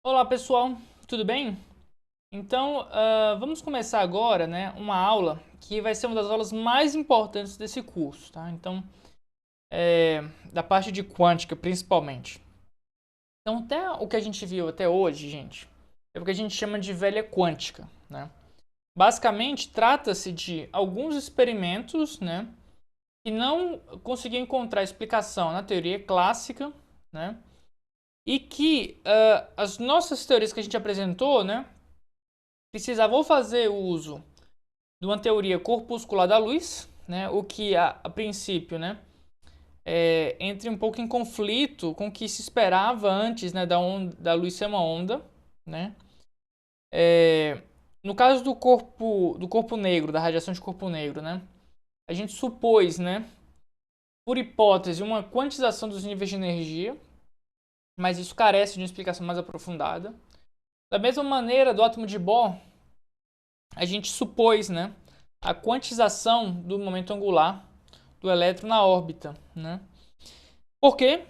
Olá pessoal, tudo bem? Então, vamos começar agora, né, uma aula que vai ser uma das aulas mais importantes desse curso, tá? Então, da parte de quântica principalmente. Então, até o que a gente viu até hoje, gente, é o que a gente chama de velha quântica, né? Basicamente, trata-se de alguns experimentos, né, que não conseguiam encontrar explicação na teoria clássica, né? E que as nossas teorias que a gente apresentou, né, precisavam fazer uso de uma teoria corpuscular da luz, né, o que a princípio, né, entra um pouco em conflito com o que se esperava antes, né, da luz ser uma onda, né. No caso do corpo negro, da radiação de corpo negro, né, a gente supôs, né, por hipótese, uma quantização dos níveis de energia, mas isso carece de uma explicação mais aprofundada. Da mesma maneira, do átomo de Bohr, a gente supôs, né, a quantização do momento angular do elétron na órbita, né? Por quê?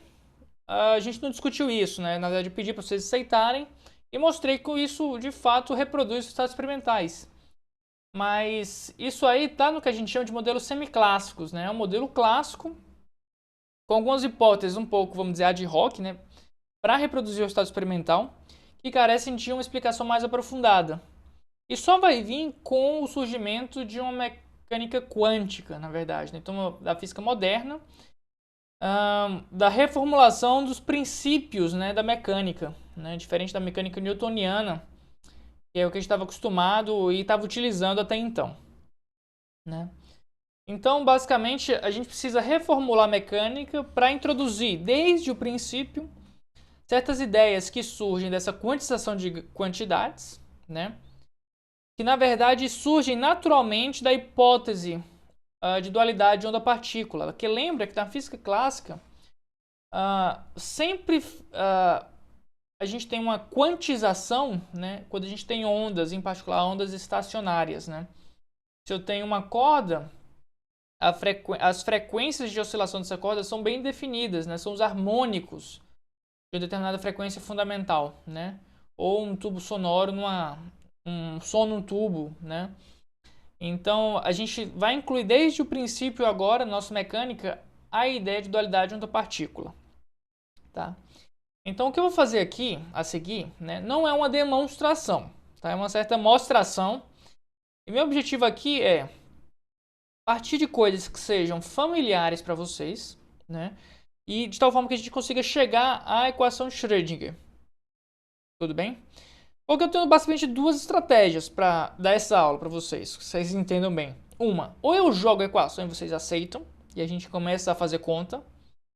A gente não discutiu isso, né? Na verdade, eu pedi para vocês aceitarem e mostrei que isso de fato reproduz os estados experimentais. Mas isso aí está no que a gente chama de modelos semiclássicos, né? É um modelo clássico com algumas hipóteses um pouco, vamos dizer, ad hoc, né? Para reproduzir o estado experimental, que carecem de uma explicação mais aprofundada. E só vai vir com o surgimento de uma mecânica quântica, na verdade, né? Então, da física moderna, da reformulação dos princípios, né, da mecânica, né? Diferente da mecânica newtoniana, que é o que a gente estava acostumado e estava utilizando até então, né? Então, basicamente, a gente precisa reformular a mecânica para introduzir, desde o princípio, certas ideias que surgem dessa quantização de quantidades, né? Que na verdade surgem naturalmente da hipótese de dualidade onda-partícula, que lembra que na física clássica sempre a gente tem uma quantização, né, quando a gente tem ondas, em particular ondas estacionárias. Né? Se eu tenho uma corda, as frequências de oscilação dessa corda são bem definidas, né, são os harmônicos de uma determinada frequência fundamental, né? Ou um tubo sonoro um som num tubo, né? Então, a gente vai incluir desde o princípio agora, na nossa mecânica, a ideia de dualidade onda-partícula. Tá? Então, o que eu vou fazer aqui, a seguir, né, não é uma demonstração, tá? É uma certa mostração. E meu objetivo aqui é partir de coisas que sejam familiares para vocês, né? E de tal forma que a gente consiga chegar à equação de Schrödinger. Tudo bem? Porque eu tenho basicamente duas estratégias para dar essa aula para vocês, que vocês entendam bem. Uma, ou eu jogo a equação e vocês aceitam, e a gente começa a fazer conta,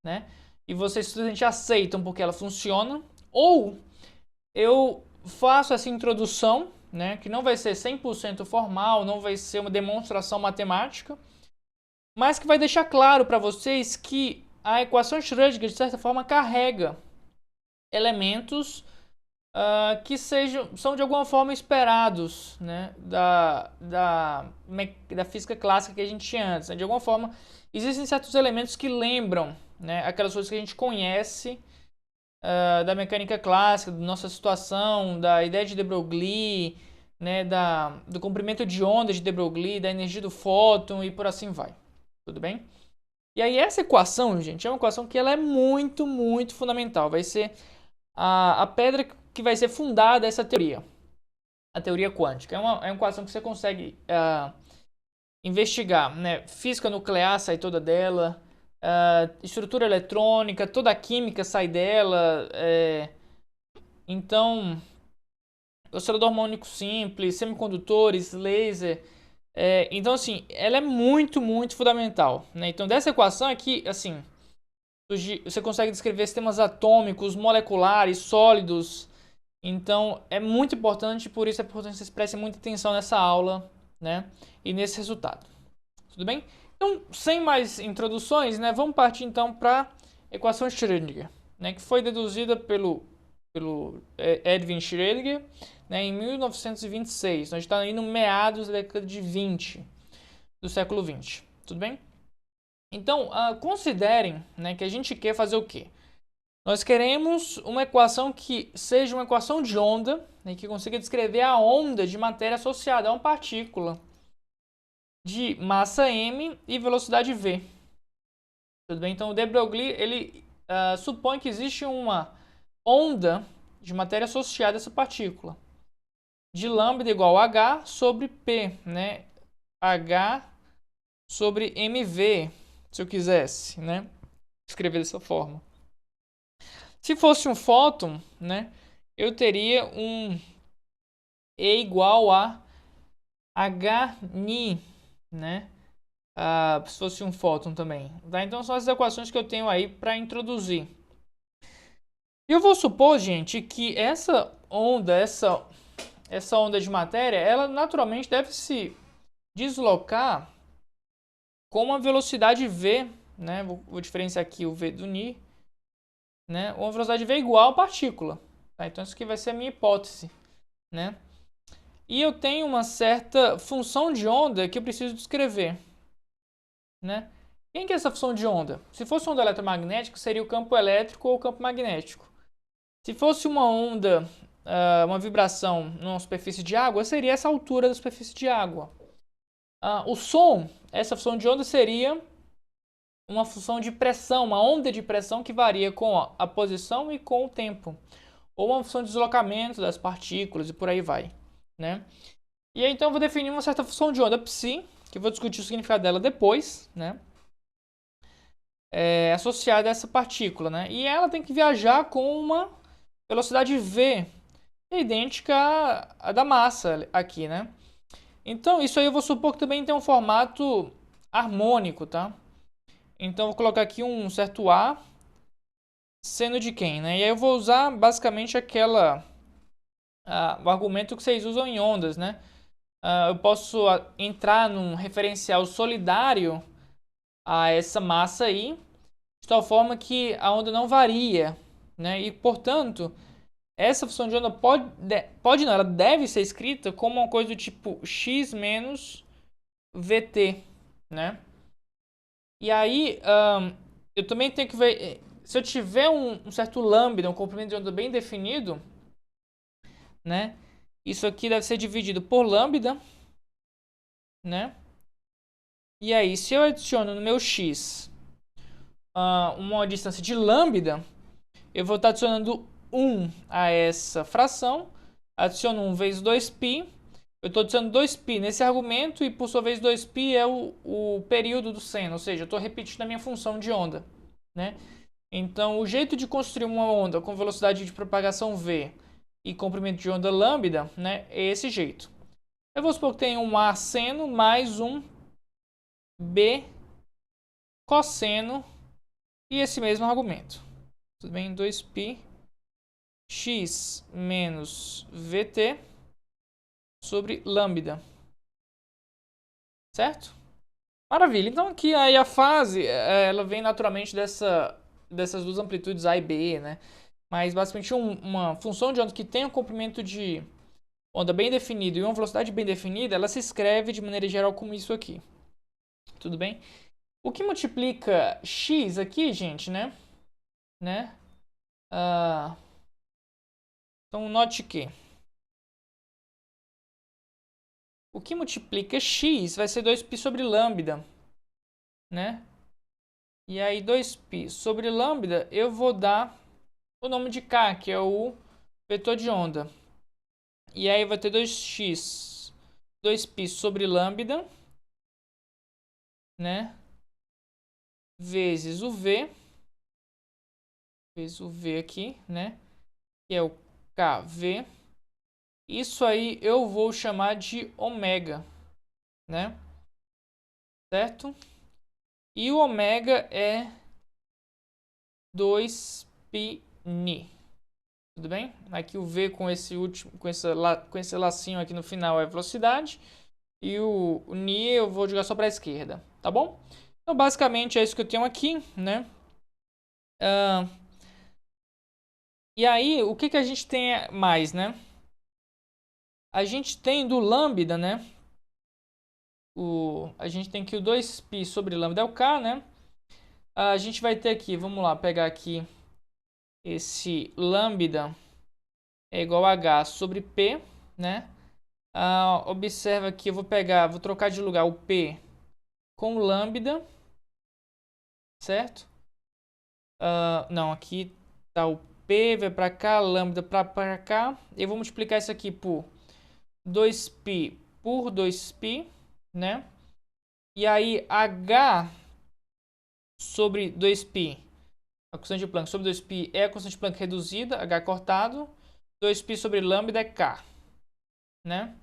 né? E vocês simplesmente aceitam porque ela funciona, ou eu faço essa introdução, né, que não vai ser 100% formal, não vai ser uma demonstração matemática, mas que vai deixar claro para vocês que a equação de Schrödinger, de certa forma, carrega elementos que são de alguma forma esperados, né, da física clássica que a gente tinha antes. Né? De alguma forma, existem certos elementos que lembram, né, aquelas coisas que a gente conhece da mecânica clássica, da nossa situação, da ideia de de Broglie, né, do comprimento de onda de de Broglie, da energia do fóton e por assim vai. Tudo bem? E aí essa equação, gente, é uma equação que ela é muito, muito fundamental. Vai ser a pedra que vai ser fundada essa teoria, a teoria quântica. É uma equação que você consegue investigar, né? Física nuclear sai toda dela, estrutura eletrônica, toda a química sai dela. Então, oscilador harmônico simples, semicondutores, laser. Então, assim, ela é muito, muito fundamental. Né? Então, dessa equação aqui, assim, você consegue descrever sistemas atômicos, moleculares, sólidos. Então, é muito importante, por isso é importante que vocês prestem muita atenção nessa aula, né? E nesse resultado. Tudo bem? Então, sem mais introduções, né? Vamos partir então para a equação de Schrödinger, né? Que foi deduzida pelo Erwin Schrödinger, né? Em 1926. Nós estamos aí no meados da década de 20 do século 20. Tudo bem? Então, considerem, né, que a gente quer fazer o quê? Nós queremos uma equação que seja uma equação de onda, né, que consiga descrever a onda de matéria associada a uma partícula de massa m e velocidade v. Tudo bem? Então o de Broglie ele supõe que existe uma onda de matéria associada a essa partícula de lambda igual a h sobre p, né? H sobre mv, se eu quisesse, né? Escrever dessa forma. Se fosse um fóton, né? Eu teria um E igual a h-ni, né? Se fosse um fóton também. Tá? Então são as equações que eu tenho aí para introduzir. E eu vou supor, gente, que essa onda de matéria, ela naturalmente deve se deslocar com uma velocidade v, né? Vou diferenciar aqui o v do ni, né? Uma velocidade v igual a partícula. Tá? Então isso aqui vai ser a minha hipótese, né? E eu tenho uma certa função de onda que eu preciso descrever, né? Quem que é essa função de onda? Se fosse onda eletromagnética, seria o campo elétrico ou o campo magnético. Se fosse uma onda, uma vibração numa superfície de água, seria essa altura da superfície de água. O som, essa função de onda seria uma função de pressão, uma onda de pressão que varia com a posição e com o tempo. Ou uma função de deslocamento das partículas e por aí vai, né? E aí então eu vou definir uma certa função de onda psi, que eu vou discutir o significado dela depois, né? Associada a essa partícula, né? E ela tem que viajar com uma velocidade v, idêntica à da massa aqui, né? Então isso aí eu vou supor que também tem um formato harmônico, tá? Então eu vou colocar aqui um certo A seno de quem, né? E aí eu vou usar basicamente o argumento que vocês usam em ondas, né? Eu posso entrar num referencial solidário a essa massa aí, de tal forma que a onda não varia, né? E, portanto, essa função de onda pode não, ela deve ser escrita como uma coisa do tipo x menos vt, né? E aí, eu também tenho que ver, se eu tiver um certo lambda, um comprimento de onda bem definido, né? Isso aqui deve ser dividido por lambda, né? E aí, se eu adiciono no meu x uma distância de lambda, eu vou estar adicionando 1 a essa fração, adiciono 1 vezes 2π, eu estou adicionando 2π nesse argumento e por sua vez 2π é o período do seno, ou seja, eu estou repetindo a minha função de onda, né? Então o jeito de construir uma onda com velocidade de propagação v e comprimento de onda lambda, né, é esse jeito. Eu vou supor que tem um A seno mais um B cosseno e esse mesmo argumento. Tudo bem? 2π x menos vt sobre lambda. Certo? Maravilha. Então aqui aí a fase, ela vem naturalmente dessas duas amplitudes A e B, né? Mas basicamente uma função de onda que tem um comprimento de onda bem definido e uma velocidade bem definida, ela se escreve de maneira geral como isso aqui. Tudo bem? O que multiplica x aqui, gente, né? Então note que o que multiplica x vai ser 2π sobre lambda, né? E aí 2π sobre lambda eu vou dar o nome de k, que é o vetor de onda. E aí vai ter 2π sobre lambda, né? Vezes o v aqui, né? Que é o kv. Isso aí eu vou chamar de ômega, né? Certo? E o ômega é 2πni. Tudo bem? Aqui o v com esse lacinho aqui no final é velocidade. E o ni eu vou jogar só para a esquerda, tá bom? Então basicamente é isso que eu tenho aqui, né? E aí, o que a gente tem mais, né? A gente tem do lambda, né? A gente tem que o 2π sobre lambda é o k, né? A gente vai ter aqui, vamos lá, pegar aqui esse lambda é igual a H sobre P, né? Observa que eu vou trocar de lugar o P com o lambda, certo? Não, aqui tá o P, vai para cá, lambda para cá. Eu vou multiplicar isso aqui por 2π por 2π, né? E aí H sobre 2π, a constante de Planck sobre 2π é a constante de Planck reduzida, H cortado. 2π sobre lambda é K, né?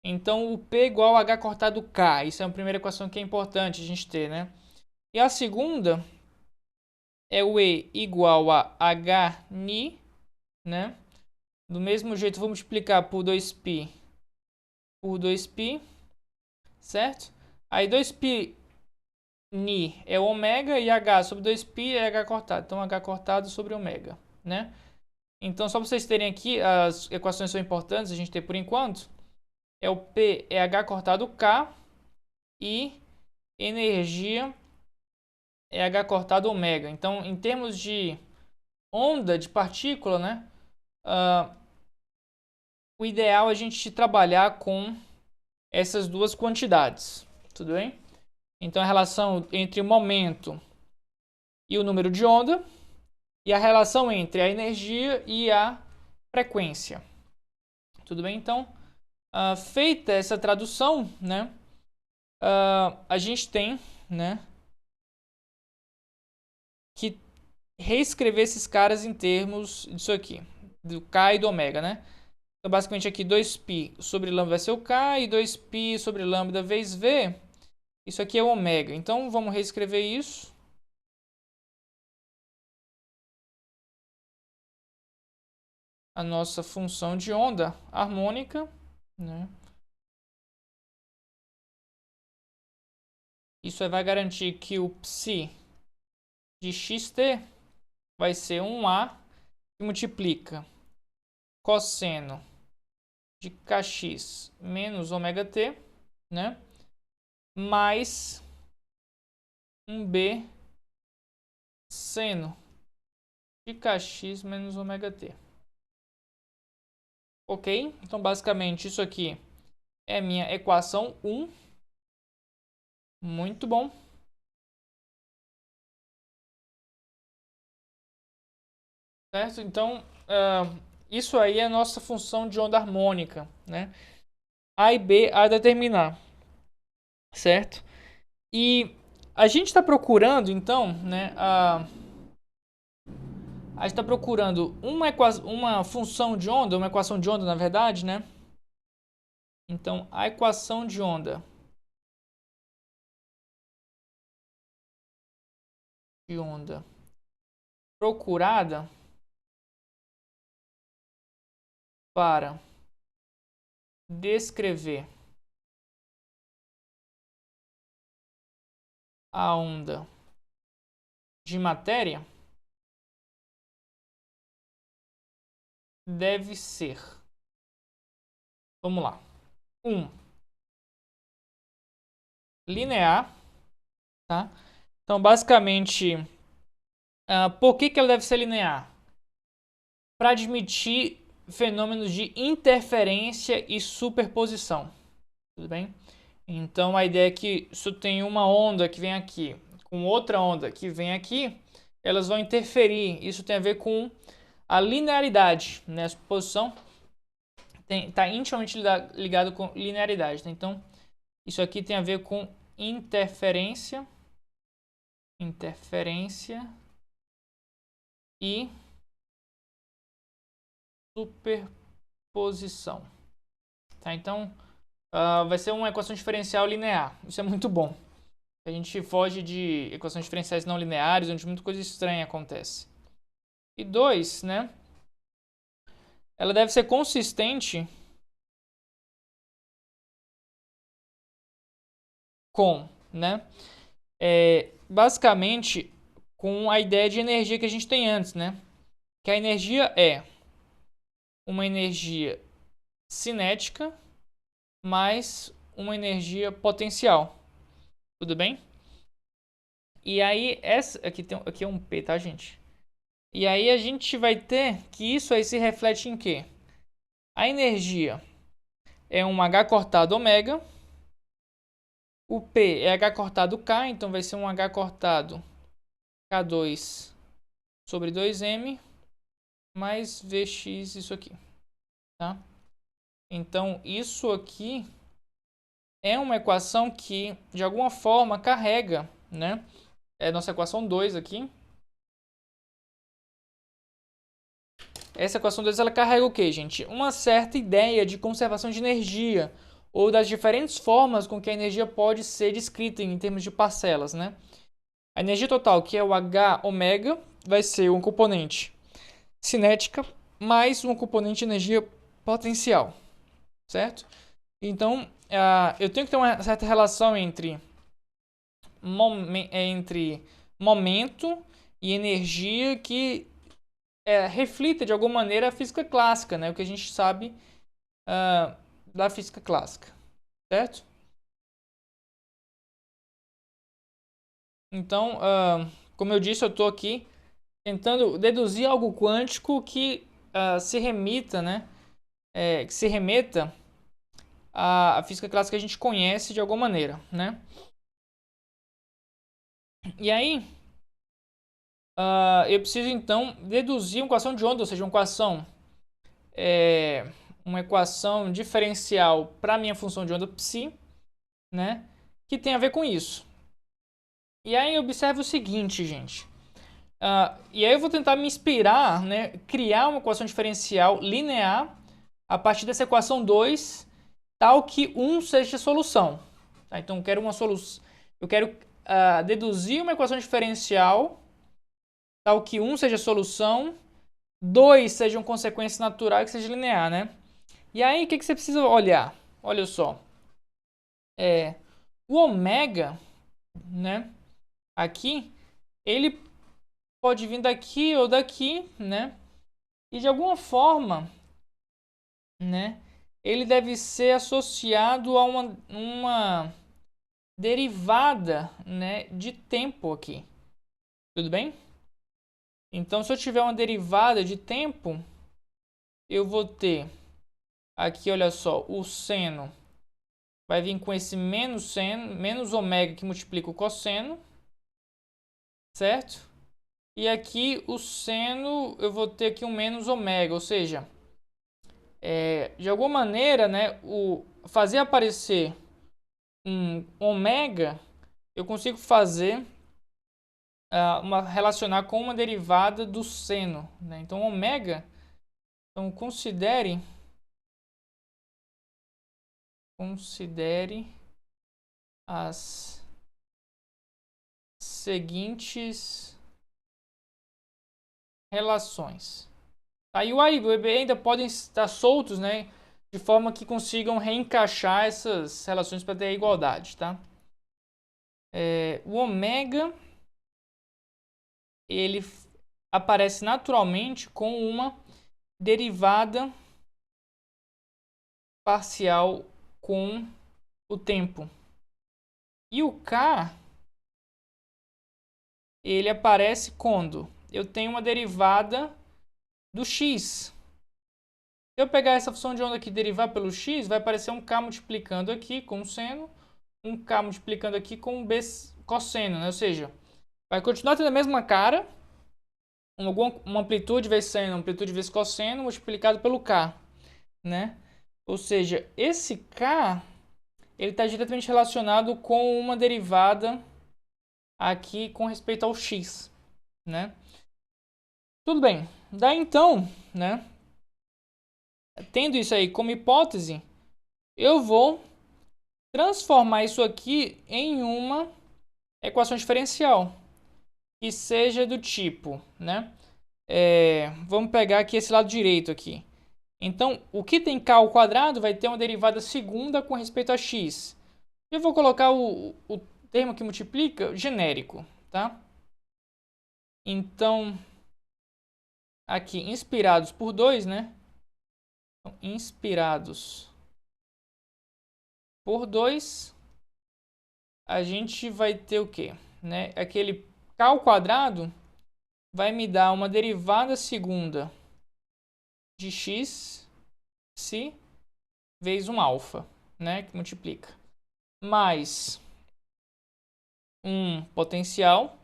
Então o P é igual a H cortado K. Isso é a primeira equação que é importante a gente ter, né? E a segunda é o E igual a HNi, né? Do mesmo jeito, vou multiplicar por 2π por 2π, certo? Aí 2π ni é ômega e H sobre 2π é H cortado. Então H cortado sobre ômega, né? Então só para vocês terem aqui, as equações são importantes a gente ter por enquanto. É o P é H cortado K e energia é H cortado ômega. Então, em termos de onda de partícula, né? O ideal é a gente trabalhar com essas duas quantidades, tudo bem? Então, a relação entre o momento e o número de onda e a relação entre a energia e a frequência, tudo bem? Então, feita essa tradução, né? A gente tem, né, que reescrever esses caras em termos disso aqui, do K e do ômega, né? Então, basicamente aqui 2π sobre lambda vai ser o K e 2π sobre lambda vezes V. Isso aqui é o ômega. Então, vamos reescrever isso. A nossa função de onda harmônica, né? Isso vai garantir que o psi de xt vai ser 1a que multiplica cosseno de kx menos ômega t, né? Mais 1b seno de kx menos ômega t. Ok? Então, basicamente, isso aqui é minha equação 1. Muito bom. Certo? Então, isso aí é a nossa função de onda harmônica, né? A e B a determinar, certo? E a gente está procurando, então, né? A gente está procurando uma função de onda, uma equação de onda, na verdade, né? Então, a equação de onda procurada para descrever a onda de matéria deve ser, vamos lá, 1 linear, tá? Então, basicamente, por que ela deve ser linear? Para admitir fenômenos de interferência e superposição, tudo bem? Então, a ideia é que se eu tenho uma onda que vem aqui com outra onda que vem aqui, elas vão interferir. Isso tem a ver com a linearidade, né? A superposição está intimamente ligado com linearidade, tá? Então, isso aqui tem a ver com interferência e superposição, tá? Então, vai ser uma equação diferencial linear. Isso é muito bom. A gente foge de equações diferenciais não lineares, onde muita coisa estranha acontece. E 2, né? Ela deve ser consistente com, né? Basicamente, com a ideia de energia que a gente tem antes, né? Que a energia é uma energia cinética mais uma energia potencial. Tudo bem? E aí, aqui é um P, tá, gente? E aí a gente vai ter que isso aí se reflete em quê? A energia é um H cortado ômega. O P é H cortado K, então vai ser um H cortado K2 sobre 2M mais Vx isso aqui, tá? Então isso aqui é uma equação que de alguma forma carrega, né? É a nossa equação 2 aqui. Essa equação 2 ela carrega o quê, gente? Uma certa ideia de conservação de energia ou das diferentes formas com que a energia pode ser descrita em termos de parcelas, né? A energia total, que é o H ômega, vai ser um componente cinética mais um componente de energia potencial, certo? Então, eu tenho que ter uma certa relação entre momento e energia que reflita de alguma maneira a física clássica, né? O que a gente sabe da física clássica, certo? Então, como eu disse, eu estou aqui tentando deduzir algo quântico que se remita, né? Que se remeta à física clássica que a gente conhece de alguma maneira, né? E aí, eu preciso então deduzir uma equação de onda, ou seja, uma equação diferencial para a minha função de onda psi, né? Que tem a ver com isso. E aí observe o seguinte, gente. E aí eu vou tentar me inspirar, né? Criar uma equação diferencial linear a partir dessa equação 2, tal que 1 seja a solução. Tá? Então eu quero uma solução. Eu quero deduzir uma equação diferencial tal que 1 seja a solução, 2 sejam consequências naturais que seja linear, né? E aí o que você precisa olhar? Olha só. O ômega, né? Aqui, ele pode vir daqui ou daqui, né? E de alguma forma, né? Ele deve ser associado a uma derivada, né? De tempo aqui. Tudo bem? Então, se eu tiver uma derivada de tempo, eu vou ter aqui, olha só, o seno vai vir com esse menos seno, menos ômega que multiplica o cosseno, certo? E aqui o seno, eu vou ter aqui um menos ômega, ou seja, de alguma maneira, né, fazer aparecer um ômega, eu consigo fazer relacionar com uma derivada do seno, né? Então ômega, então considere as seguintes relações. Aí o A e o B ainda podem estar soltos, né? De forma que consigam reencaixar essas relações para ter a igualdade, tá? O ômega, ele aparece naturalmente com uma derivada parcial com o tempo. E o K, ele aparece quando eu tenho uma derivada do X. Se eu pegar essa função de onda aqui e derivar pelo X, vai aparecer um K multiplicando aqui com o seno, um K multiplicando aqui com o B cosseno, né? Ou seja, vai continuar tendo a mesma cara, uma amplitude vezes seno, amplitude vezes cosseno, multiplicado pelo K, né? Ou seja, esse K, ele está diretamente relacionado com uma derivada aqui com respeito ao X, né? Tudo bem. Daí então, né? Tendo isso aí como hipótese, eu vou transformar isso aqui em uma equação diferencial que seja do tipo, né? Vamos pegar aqui esse lado direito aqui. Então, o que tem k ao quadrado vai ter uma derivada segunda com respeito a x. Eu vou colocar o termo que multiplica genérico, tá? Então, aqui, inspirados por 2, né? Então, inspirados por 2, a gente vai ter o quê? Né? Aquele k ao quadrado vai me dar uma derivada segunda de x, psi, vezes um alfa, né? Que multiplica. Mais um potencial,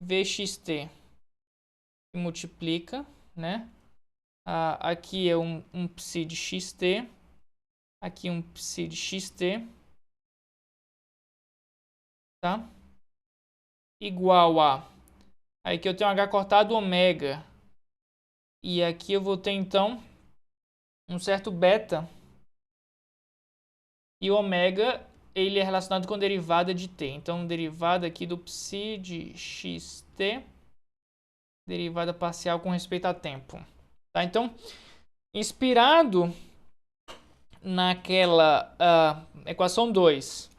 Vxt, que multiplica, né? Aqui é um psi de xt, aqui um psi de xt, tá? Igual a, aí que eu tenho h cortado ômega, e aqui eu vou ter então um certo beta, e o ômega ele é relacionado com derivada de t. Então, derivada aqui do psi de xt, derivada parcial com respeito a tempo. Tá? Então, inspirado naquela equação 2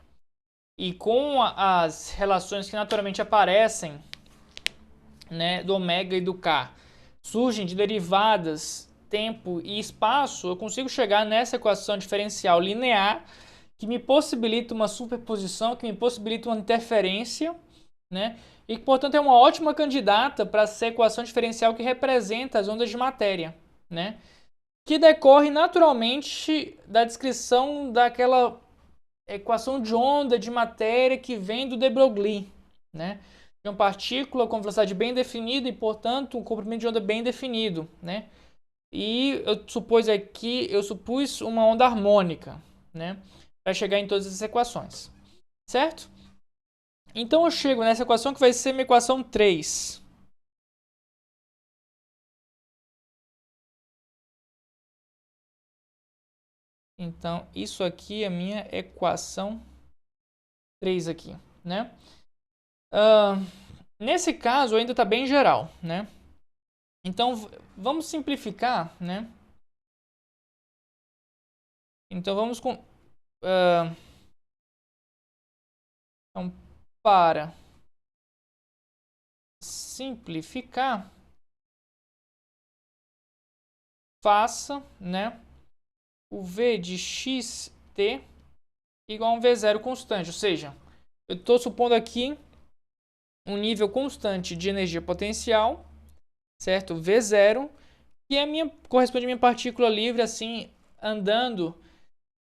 e com as relações que naturalmente aparecem, né, do ômega e do k, surgem de derivadas tempo e espaço, eu consigo chegar nessa equação diferencial linear que me possibilita uma superposição, que me possibilita uma interferência, né? E que, portanto, é uma ótima candidata para essa equação diferencial que representa as ondas de matéria, né? Que decorre naturalmente da descrição daquela equação de onda de matéria que vem do de Broglie, né? De uma partícula com velocidade bem definida e, portanto, um comprimento de onda bem definido, né? E eu supus uma onda harmônica, né? Para chegar em todas essas equações, certo? Então eu chego nessa equação que vai ser minha equação 3. Então isso aqui é a minha equação 3 aqui, né? Nesse caso ainda está bem geral, né? Então vamos simplificar, né? Então vamos com... então, para simplificar, faça, né, o V de xt igual a um V0 constante. Ou seja, eu estou supondo aqui um nível constante de energia potencial, certo? V0, que corresponde à minha partícula livre, assim, andando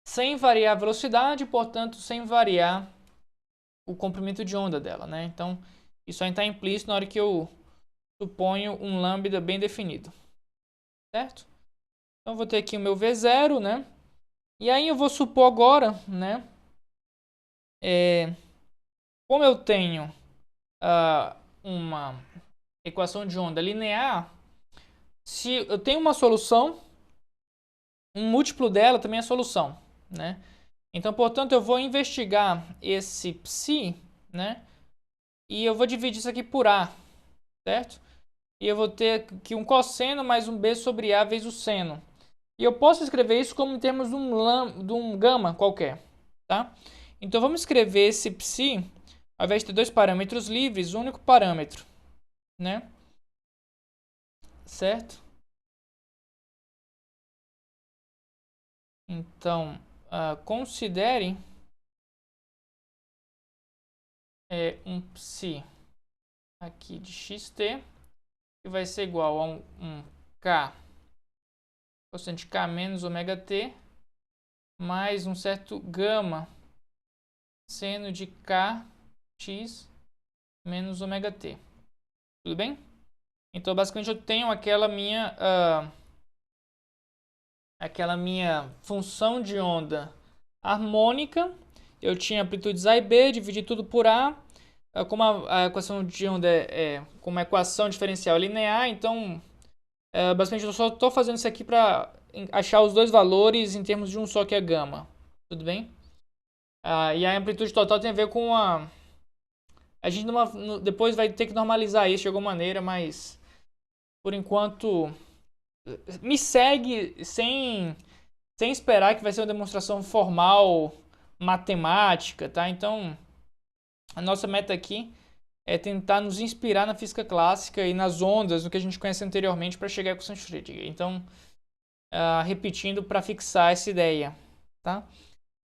sem variar a velocidade, portanto, sem variar o comprimento de onda dela, né? Então, isso aí está implícito na hora que eu suponho um lambda bem definido, certo? Então, eu vou ter aqui o meu V0, né? E aí eu vou supor agora, né? Como eu tenho uma equação de onda linear, se eu tenho uma solução, um múltiplo dela também é solução, né? Então, portanto, eu vou investigar esse psi, né? E eu vou dividir isso aqui por a, certo? E eu vou ter aqui um cosseno mais um b sobre a vezes o seno. E eu posso escrever isso como em termos de um gama qualquer, tá? Então, vamos escrever esse psi, ao invés de ter dois parâmetros livres, um único parâmetro, né? Certo? Então, considere um psi aqui de xt, que vai ser igual a um k, cosseno de k menos ômega t, mais um certo gama seno de kx menos ômega t. Tudo bem? Então, basicamente, eu tenho aquela minha função de onda harmônica. Eu tinha amplitudes A e B, dividi tudo por A. Como a equação de onda é como uma equação diferencial linear, então basicamente eu só estou fazendo isso aqui para achar os dois valores em termos de um só, que é gama. Tudo bem? E a amplitude total tem a ver com a gente depois vai ter que normalizar isso de alguma maneira, mas por enquanto me segue sem esperar que vai ser uma demonstração formal matemática, tá? Então, a nossa meta aqui é tentar nos inspirar na física clássica e nas ondas, no que a gente conhece anteriormente, para chegar à equação de Schrödinger. Então, repetindo para fixar essa ideia, tá?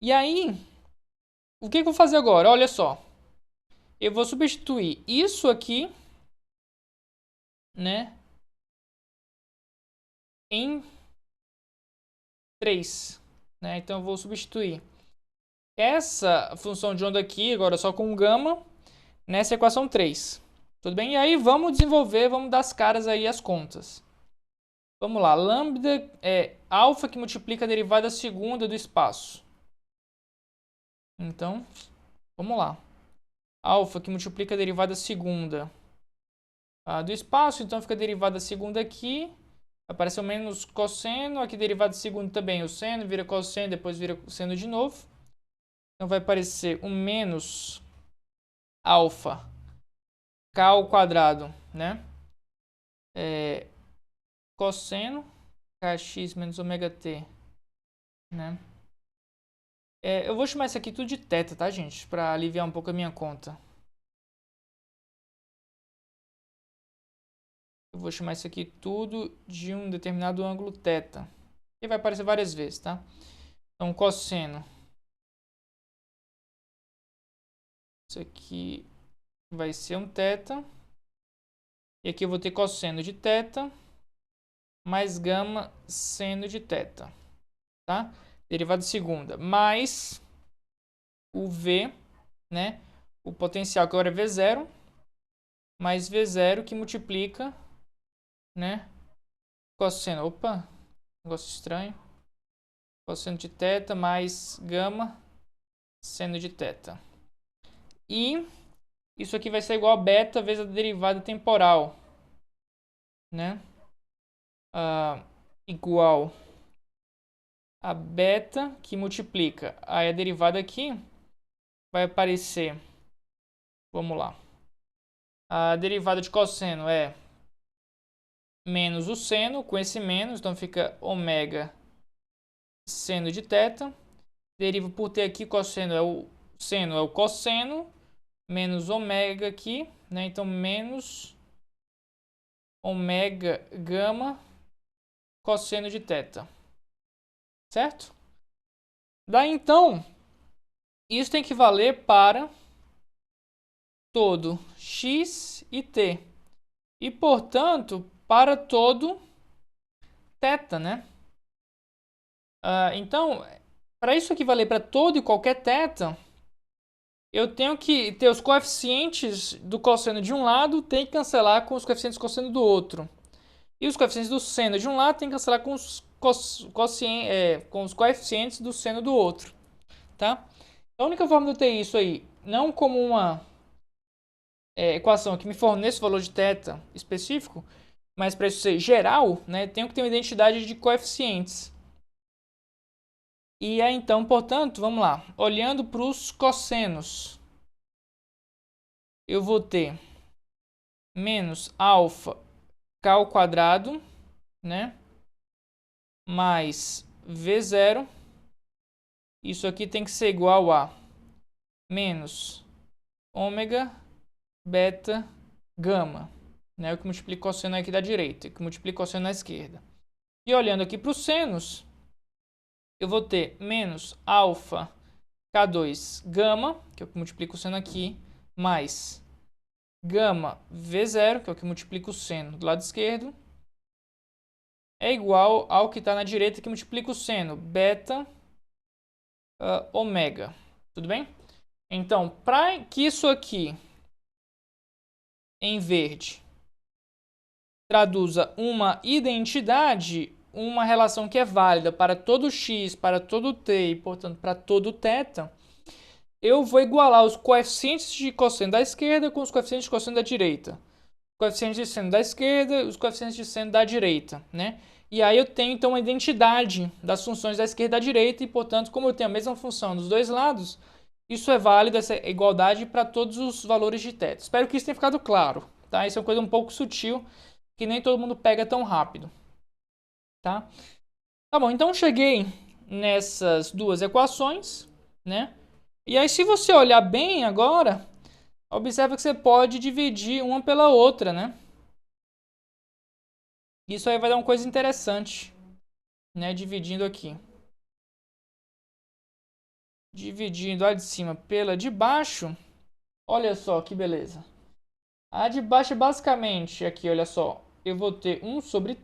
E aí, o que eu vou fazer agora? Olha só. Eu vou substituir isso aqui né, em 3, né? Então eu vou substituir essa função de onda aqui, agora só com gama, nessa equação 3. Tudo bem? E aí vamos desenvolver, vamos dar as caras aí às contas. Vamos lá, lambda é alfa que multiplica a derivada segunda do espaço. Então, vamos lá. Alfa que multiplica a derivada segunda do espaço, então fica a derivada segunda aqui. Apareceu menos cosseno, aqui derivada segunda também, o seno vira cosseno, depois vira seno de novo. Então vai aparecer um menos alfa k ao quadrado, né? Cosseno kx menos ômega t, né? Eu vou chamar isso aqui tudo de θ, tá, gente? Para aliviar um pouco a minha conta. Eu vou chamar isso aqui tudo de um determinado ângulo θ. E vai aparecer várias vezes, tá? Então, cosseno. Isso aqui vai ser um θ. E aqui eu vou ter cosseno de θ mais gama seno de θ, tá? Derivada segunda, mais o V, né? O potencial que agora é V0, mais V0 que multiplica, né? Cosseno, opa, negócio estranho. Cosseno de θ mais gama seno de θ. E isso aqui vai ser igual a beta vezes a derivada temporal, né? Igual a beta que multiplica. Aí a derivada aqui vai aparecer, vamos lá. A derivada de cosseno é menos o seno, com esse menos, então fica ômega seno de θ. Deriva por ter aqui cosseno é o seno é o cosseno, menos ômega aqui, né? Então menos ômega gama cosseno de θ. Certo? Daí então, isso tem que valer para todo x e t. E, portanto, para todo θ, né? Então, para isso aqui valer para todo e qualquer θ, eu tenho que ter os coeficientes do cosseno de um lado, tem que cancelar com os coeficientes do cosseno do outro. E os coeficientes do seno de um lado tem que cancelar com os coeficientes do seno do outro. Tá? A única forma de eu ter isso aí, não como uma equação que me forneça o valor de θ específico, mas para isso ser geral, né, tenho que ter uma identidade de coeficientes. E aí, então, portanto, vamos lá. Olhando para os cossenos, eu vou ter menos alfa k ao quadrado, né? Mais V0. Isso aqui tem que ser igual a menos ômega beta gama, né? O que multiplica o cosseno aqui da direita, o que multiplica o cosseno na esquerda. E olhando aqui para os senos, eu vou ter menos alfa K2 gama, que é o que multiplica o seno aqui, mais gama V0, que é o que multiplica o seno do lado esquerdo, é igual ao que está na direita, que multiplica o seno beta ômega. Tudo bem? Então, para que isso aqui, em verde, traduza uma identidade, uma relação que é válida para todo x, para todo t e, portanto, para todo θ, eu vou igualar os coeficientes de cosseno da esquerda com os coeficientes de cosseno da direita. Os coeficientes de seno da esquerda e os coeficientes de seno da direita, né? E aí eu tenho, então, uma identidade das funções da esquerda e da direita e, portanto, como eu tenho a mesma função dos dois lados, isso é válido, essa igualdade, para todos os valores de θ. Espero que isso tenha ficado claro, tá? Isso é uma coisa um pouco sutil, que nem todo mundo pega tão rápido, tá? Tá bom, então cheguei nessas duas equações, né? E aí, se você olhar bem agora, observa que você pode dividir uma pela outra, né? Isso aí vai dar uma coisa interessante, né? Dividindo aqui. Dividindo a de cima pela de baixo. Olha só que beleza. A de baixo é basicamente aqui, olha só. eu vou ter 1 sobre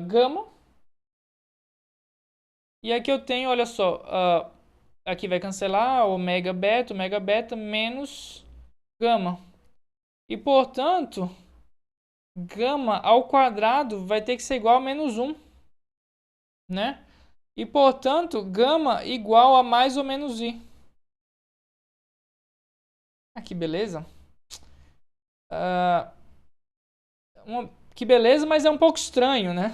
gama. E aqui eu tenho, olha só, aqui vai cancelar ômega beta menos gama. E, portanto, gama ao quadrado vai ter que ser igual a menos 1, né? E, portanto, gama igual a mais ou menos i. Aqui, beleza? Que beleza, mas é um pouco estranho, né?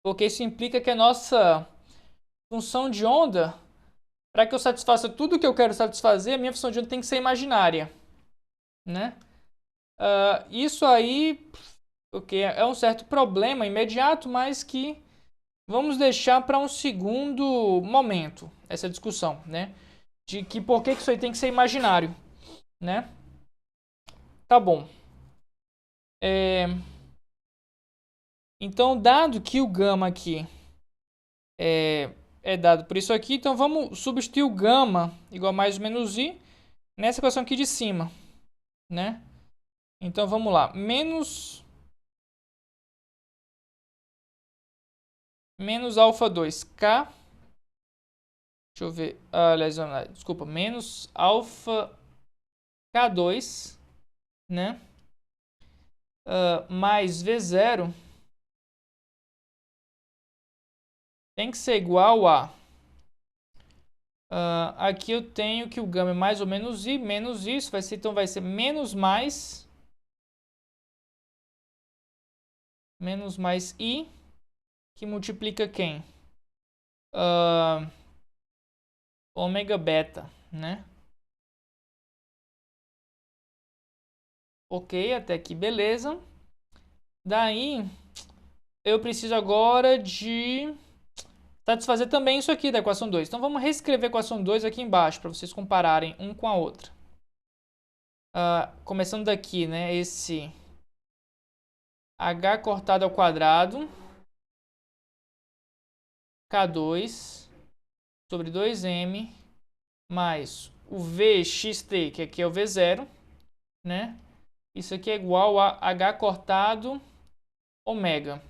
Porque isso implica que a nossa função de onda, para que eu satisfaça tudo que eu quero satisfazer, a minha função de onda tem que ser imaginária, né? Isso aí, é um certo problema imediato, mas que vamos deixar para um segundo momento essa discussão, né? De que por que isso aí tem que ser imaginário, né? Tá bom. Então, dado que o gama aqui é dado por isso aqui, então vamos substituir o gama igual a mais ou menos i nessa equação aqui de cima, né? Então vamos lá, menos alfa 2k, deixa eu ver, aliás, desculpa, menos alfa k2, né? Mais v0 tem que ser igual a aqui eu tenho que o gama é mais ou menos i, menos isso, então vai ser menos mais i, que multiplica quem? Ômega beta, né? Ok, até aqui beleza. Daí, eu preciso agora de satisfazer também isso aqui da equação 2. Então, vamos reescrever a equação 2 aqui embaixo, para vocês compararem um com a outra. Começando daqui, né? Esse h cortado ao quadrado, k2 sobre 2m, mais o vxt, que aqui é o v0, né? Isso aqui é igual a h cortado ômega.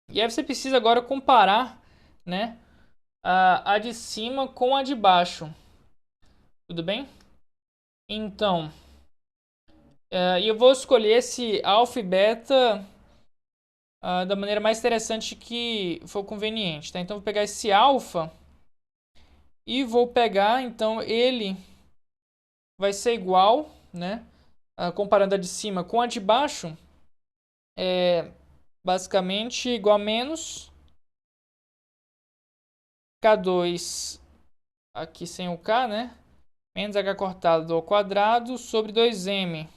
E aí você precisa agora comparar, né, a de cima com a de baixo. Tudo bem? Então, eu vou escolher esse alfa e beta da maneira mais interessante que for conveniente. Tá? Então, vou pegar esse alfa e vou pegar, então, ele vai ser igual, né, comparando a de cima com a de baixo, é basicamente igual a menos K2 aqui sem o K, né? Menos h cortado ao quadrado sobre 2m.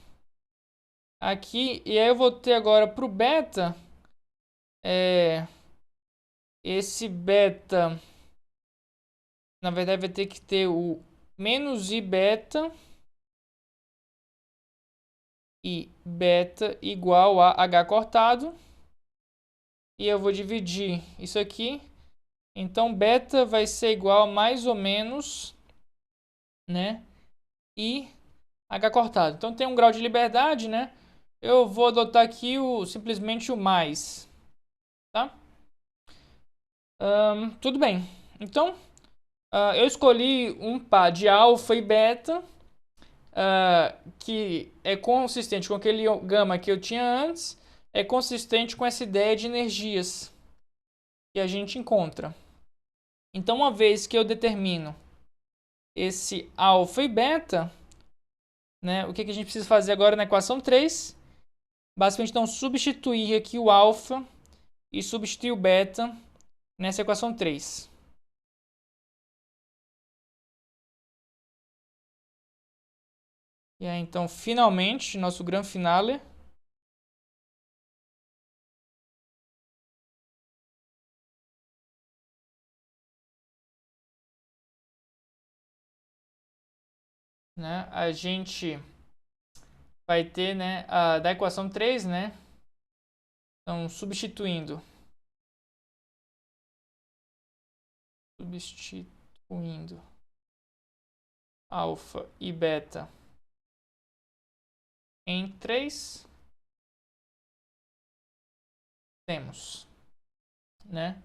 Aqui, e aí eu vou ter agora para o beta, esse beta, na verdade vai ter que ter o menos i beta e beta igual a h cortado. E eu vou dividir isso aqui. Então, beta vai ser igual a mais ou menos, né? E h cortado. Então, tem um grau de liberdade, né? Eu vou adotar aqui simplesmente o mais, tá? Tudo bem. Então, eu escolhi um par de alfa e beta, que é consistente com aquele gama que eu tinha antes, é consistente com essa ideia de energias que a gente encontra. Então, uma vez que eu determino esse alfa e beta, né, o que a gente precisa fazer agora na equação 3? Basicamente, então, substituir aqui o alfa e substituir o beta nessa equação 3. E aí, então, finalmente, nosso grande finale. Né, a gente vai ter, né, da equação 3, né? Então, substituindo alfa e beta em 3, temos, né,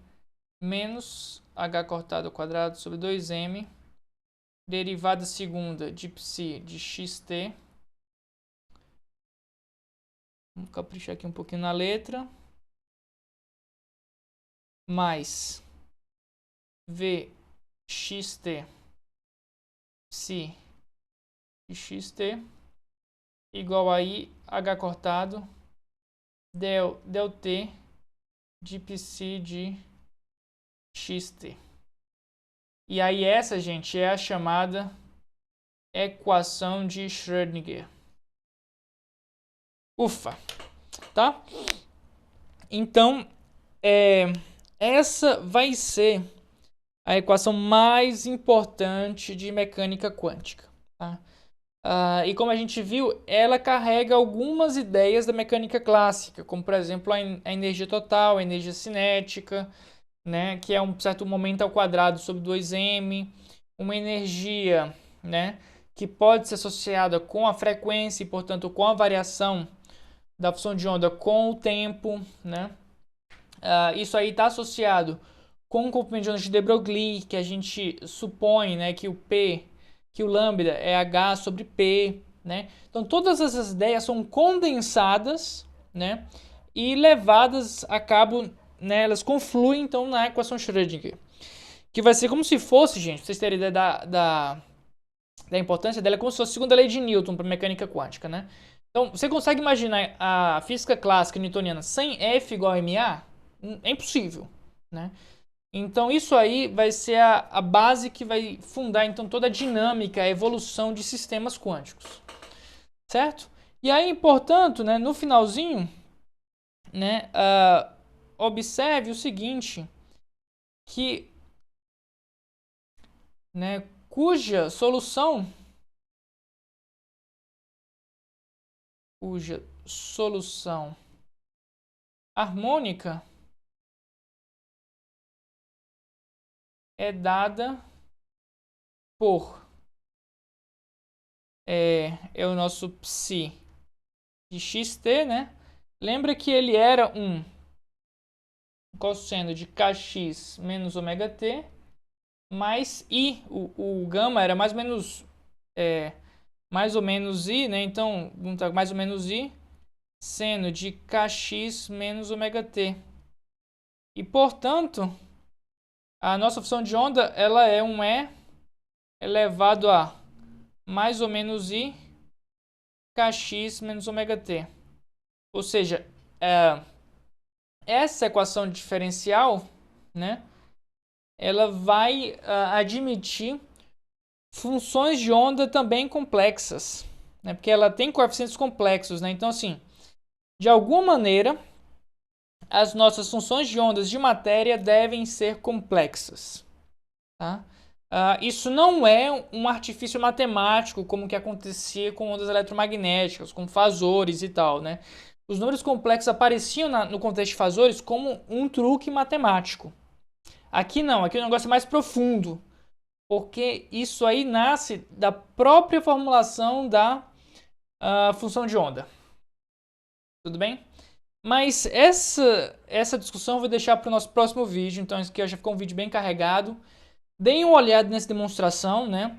menos h cortado ao quadrado sobre 2m, derivada segunda de psi de xt, vamos caprichar aqui um pouquinho na letra, mais vxt psi de xt igual aí h cortado del t de psi de xt. E aí essa, gente, é a chamada equação de Schrödinger. Ufa, tá? Então, essa vai ser a equação mais importante de mecânica quântica, tá? E como a gente viu, ela carrega algumas ideias da mecânica clássica, como por exemplo a energia total, a energia cinética, né, que é um certo momento ao quadrado sobre 2m, uma energia, né, que pode ser associada com a frequência e, portanto, com a variação da função de onda com o tempo, né? Isso aí está associado com o comprimento de onda de de Broglie, que a gente supõe, né, que o lambda é h sobre p, né? Então todas essas ideias são condensadas, né, e levadas a cabo, né, elas confluem então na equação Schrödinger, que vai ser como se fosse, gente, pra vocês terem ideia da importância dela, é como se fosse a segunda lei de Newton para mecânica quântica, né? Então você consegue imaginar a física clássica newtoniana sem F igual a ma? É impossível, né? Então isso aí vai ser a base que vai fundar então toda a dinâmica, a evolução de sistemas quânticos, certo? E aí, portanto, né, no finalzinho, né, observe o seguinte, que, né, cuja solução harmônica é dada por o nosso psi de xt, né? Lembra que ele era um cosseno de kx menos ômega t mais i, o gama era mais ou menos i, né? Então, mais ou menos i seno de kx menos ômega t. E, portanto, a nossa função de onda ela é um e elevado a mais ou menos i kx menos ômega t. Ou seja, essa equação diferencial, né, ela vai admitir funções de onda também complexas, né, porque ela tem coeficientes complexos, né? Então, assim, de alguma maneira, as nossas funções de ondas de matéria devem ser complexas, tá? Isso não é um artifício matemático como que acontecia com ondas eletromagnéticas, com fasores e tal, né? Os números complexos apareciam no contexto de fasores como um truque matemático. Aqui não, aqui o negócio é mais profundo, porque isso aí nasce da própria formulação da função de onda. Tudo bem? Mas essa discussão eu vou deixar para o nosso próximo vídeo, então esse aqui já ficou um vídeo bem carregado. Deem uma olhada nessa demonstração, né?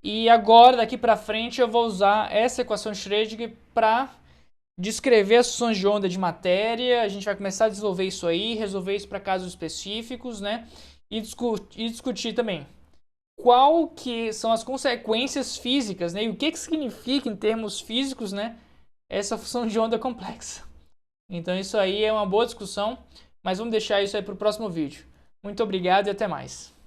E agora, daqui para frente, eu vou usar essa equação de Schrödinger para descrever as funções de onda de matéria. A gente vai começar a desenvolver isso aí, resolver isso para casos específicos, né? E discutir também qual que são as consequências físicas, né? E o que significa em termos físicos, né, essa função de onda complexa. Então isso aí é uma boa discussão, mas vamos deixar isso aí para o próximo vídeo. Muito obrigado e até mais.